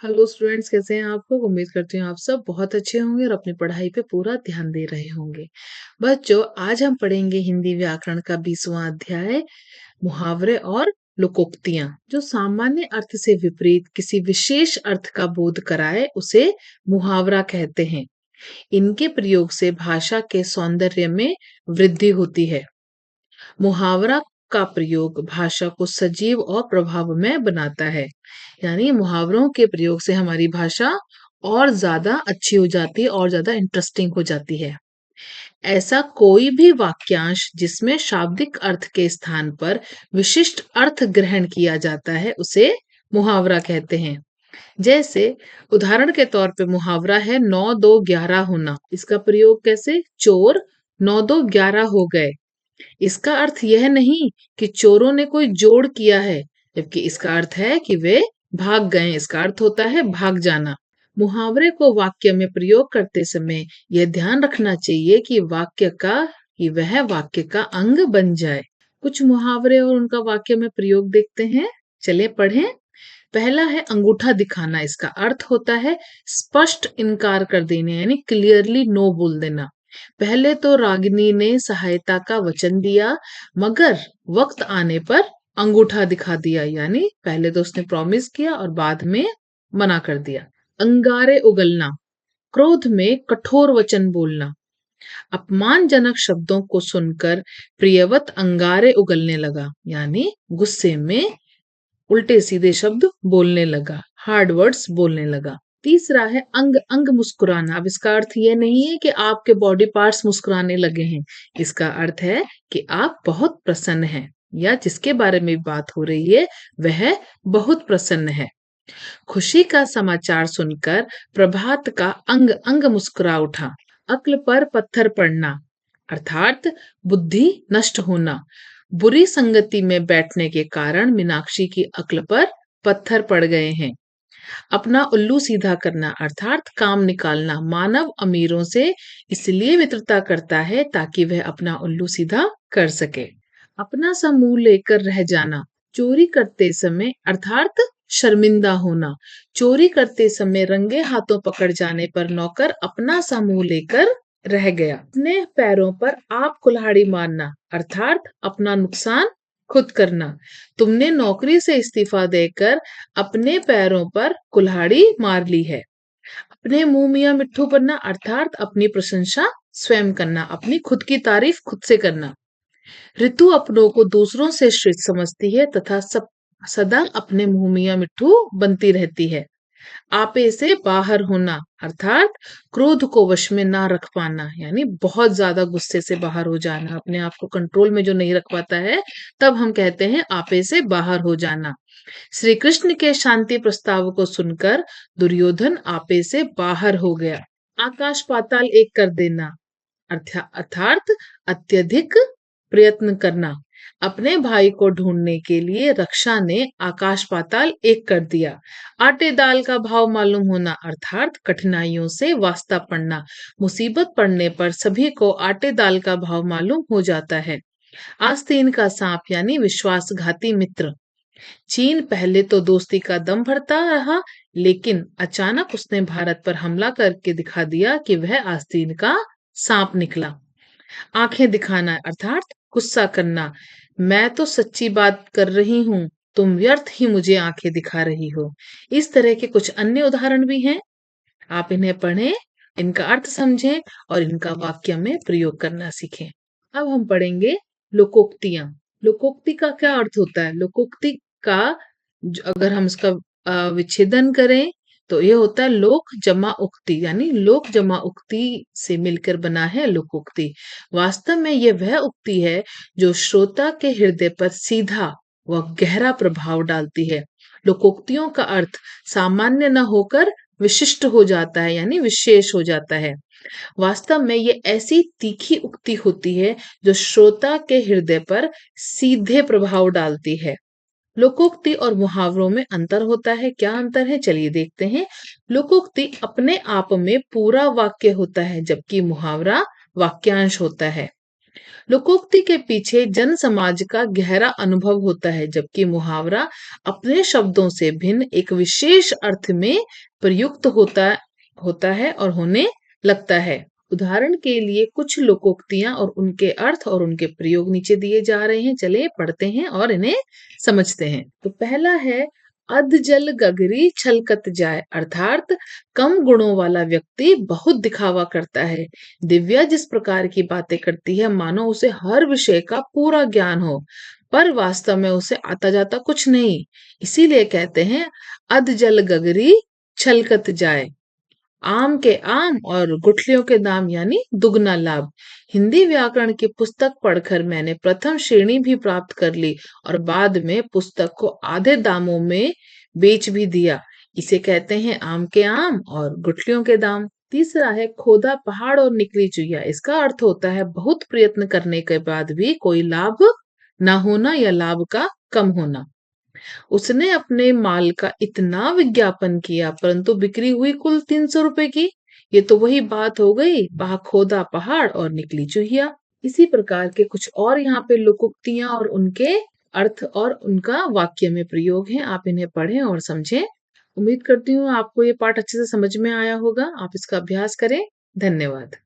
Hello students, कैसे हैं आप लोग। उम्मीद करती हूँ आप सब बहुत अच्छे होंगे और अपनी पढ़ाई पे पूरा ध्यान दे रहे होंगे। बच्चों, आज हम पढ़ेंगे हिंदी व्याकरण का 20वां अध्याय, मुहावरे और लोकोक्तियां। जो सामान्य अर्थ से विपरीत किसी विशेष अर्थ का बोध कराए उसे मुहावरा कहते हैं। इनके प्रयोग से भाषा के सौंदर्य में वृद्धि होती है। मुहावरा का प्रयोग भाषा को सजीव और प्रभावमय बनाता है। यानी मुहावरों के प्रयोग से हमारी भाषा और ज्यादा अच्छी हो जाती है और ज्यादा इंटरेस्टिंग हो जाती है। ऐसा कोई भी वाक्यांश जिसमें शाब्दिक अर्थ के स्थान पर विशिष्ट अर्थ ग्रहण किया जाता है उसे मुहावरा कहते हैं। जैसे उदाहरण के तौर पे मुहावरा है 9 2 11 होना। इसका प्रयोग कैसे? चोर 9 2 11 हो गए। इसका अर्थ यह नहीं कि चोरों ने कोई जोड़ किया है, जबकि इसका अर्थ है कि वे भाग गए। इसका अर्थ होता है भाग जाना। मुहावरे को वाक्य में प्रयोग करते समय यह ध्यान रखना चाहिए कि वह वाक्य का अंग बन जाए। कुछ मुहावरे और उनका वाक्य में प्रयोग देखते हैं। चलिए पढ़ें। पहला है अंगूठा दिखाना। इसका अर्थ होता है स्पष्ट इनकार कर देना, यानी क्लियरली नो बोल देना। पहले तो रागिनी ने सहायता का वचन दिया, मगर वक्त आने पर अंगूठा दिखा दिया। यानी पहले तो उसने प्रॉमिस किया और बाद में मना कर दिया। अंगारे उगलना, क्रोध में कठोर वचन बोलना। अपमानजनक शब्दों को सुनकर प्रियवत अंगारे उगलने लगा, यानी गुस्से में उल्टे सीधे शब्द बोलने लगा, हार्ड वर्ड्स बोलने लगा। तीसरा है अंग अंग मुस्कुराना। अब इसका अर्थ ये नहीं है कि आपके बॉडी पार्ट्स मुस्कुराने लगे हैं। इसका अर्थ है कि आप बहुत प्रसन्न हैं, या जिसके बारे में बात हो रही है वह बहुत प्रसन्न है। खुशी का समाचार सुनकर प्रभात का अंग अंग मुस्कुरा उठा। अक्ल पर पत्थर पड़ना, अर्थात बुद्धि नष्ट होना। बुरी संगति में बैठने के कारण मीनाक्षी की अक्ल पर पत्थर पड़ गए हैं। अपना उल्लू सीधा करना, अर्थात काम निकालना। मानव अमीरों से इसलिए मित्रता करता है ताकि वह अपना उल्लू सीधा कर सके। अपना सा मुंह लेकर रह जाना, चोरी करते समय अर्थात शर्मिंदा होना। चोरी करते समय रंगे हाथों पकड़ जाने पर नौकर अपना सा मुंह लेकर रह गया। अपने पैरों पर आप कुल्हाड़ी मारना, अर्थात अपना नुकसान खुद करना। तुमने नौकरी से इस्तीफा देकर अपने पैरों पर कुल्हाड़ी मार ली है। अपने मुंह मियां मिट्ठू बनना, अर्थात अपनी प्रशंसा स्वयं करना, अपनी खुद की तारीफ खुद से करना। ऋतु अपनों को दूसरों से श्रेष्ठ समझती है तथा सब सदा अपने मुंह मियां मिट्ठू बनती रहती है। आपे से बाहर होना, अर्थात क्रोध को वश में ना रख पाना, यानी बहुत ज्यादा गुस्से से बाहर हो जाना। अपने आप को कंट्रोल में जो नहीं रख पाता है तब हम कहते हैं आपे से बाहर हो जाना। श्री कृष्ण के शांति प्रस्ताव को सुनकर दुर्योधन आपे से बाहर हो गया। आकाश पाताल एक कर देना, अर्थात अत्यधिक प्रयत्न करना। अपने भाई को ढूंढने के लिए रक्षा ने आकाश पाताल एक कर दिया। आटे दाल का भाव मालूम होना, अर्थात कठिनाइयों से वास्ता पड़ना। मुसीबत पड़ने पर सभी को आटे दाल का भाव मालूम हो जाता है। आस्तीन का सांप, यानी विश्वासघाती मित्र। चीन पहले तो दोस्ती का दम भरता रहा, लेकिन अचानक उसने भारत पर हमला करके दिखा दिया कि वह आस्तीन का सांप निकला। आंखें दिखाना, अर्थात गुस्सा करना। मैं तो सच्ची बात कर रही हूँ, तुम व्यर्थ ही मुझे आंखें दिखा रही हो। इस तरह के कुछ अन्य उदाहरण भी हैं। आप इन्हें पढ़ें, इनका अर्थ समझें और इनका वाक्य में प्रयोग करना सीखें। अब हम पढ़ेंगे लोकोक्तियां। लोकोक्ति का क्या अर्थ होता है? लोकोक्ति का अगर हम इसका विच्छेदन करें तो ये होता है लोक जमा उक्ति, यानी लोक जमा उक्ति से मिलकर बना है लोकोक्ति। वास्तव में ये वह उक्ति है जो श्रोता के हृदय पर सीधा व गहरा प्रभाव डालती है। लोकोक्तियों का अर्थ सामान्य न होकर विशिष्ट हो जाता है, यानी विशेष हो जाता है। वास्तव में ये ऐसी तीखी उक्ति होती है जो श्रोता के हृदय पर सीधे प्रभाव डालती है। लोकोक्ति और मुहावरों में अंतर होता है। क्या अंतर है, चलिए देखते हैं। लोकोक्ति अपने आप में पूरा वाक्य होता है, जबकि मुहावरा वाक्यांश होता है। लोकोक्ति के पीछे जन समाज का गहरा अनुभव होता है, जबकि मुहावरा अपने शब्दों से भिन्न एक विशेष अर्थ में प्रयुक्त होता है और होने लगता है। उदाहरण के लिए कुछ लोकोक्तियां और उनके अर्थ और उनके प्रयोग नीचे दिए जा रहे हैं। चलिए पढ़ते हैं और इन्हें समझते हैं। तो पहला है, अध जल गगरी छलकत जाए, अर्थात कम गुणों वाला व्यक्ति बहुत दिखावा करता है। दिव्या जिस प्रकार की बातें करती है मानो उसे हर विषय का पूरा ज्ञान हो, पर वास्तव में उसे आता जाता कुछ नहीं। इसीलिए कहते हैं अध जल गगरी छलकत जाए। आम के आम और गुठलियों के दाम यानी दुगना लाभ। हिंदी व्याकरण की पुस्तक पढ़कर मैंने प्रथम श्रेणी भी प्राप्त कर ली और बाद में पुस्तक को आधे दामों में बेच भी दिया। इसे कहते हैं आम के आम और गुठलियों के दाम। तीसरा है, खोदा पहाड़ और निकली चुईया। इसका अर्थ होता है बहुत प्रयत्न करने के बाद भी कोई लाभ ना होना या लाभ का कम होना। उसने अपने माल का इतना विज्ञापन किया परंतु बिक्री हुई कुल 300 रुपए की। ये तो वही बात हो गई, वहां खोदा पहाड़ और निकली चूहिया। इसी प्रकार के कुछ और यहाँ पे लोकोक्तियां और उनके अर्थ और उनका वाक्य में प्रयोग है। आप इन्हें पढ़ें और समझें। उम्मीद करती हूँ आपको ये पाठ अच्छे से समझ में आया होगा। आप इसका अभ्यास करें। धन्यवाद।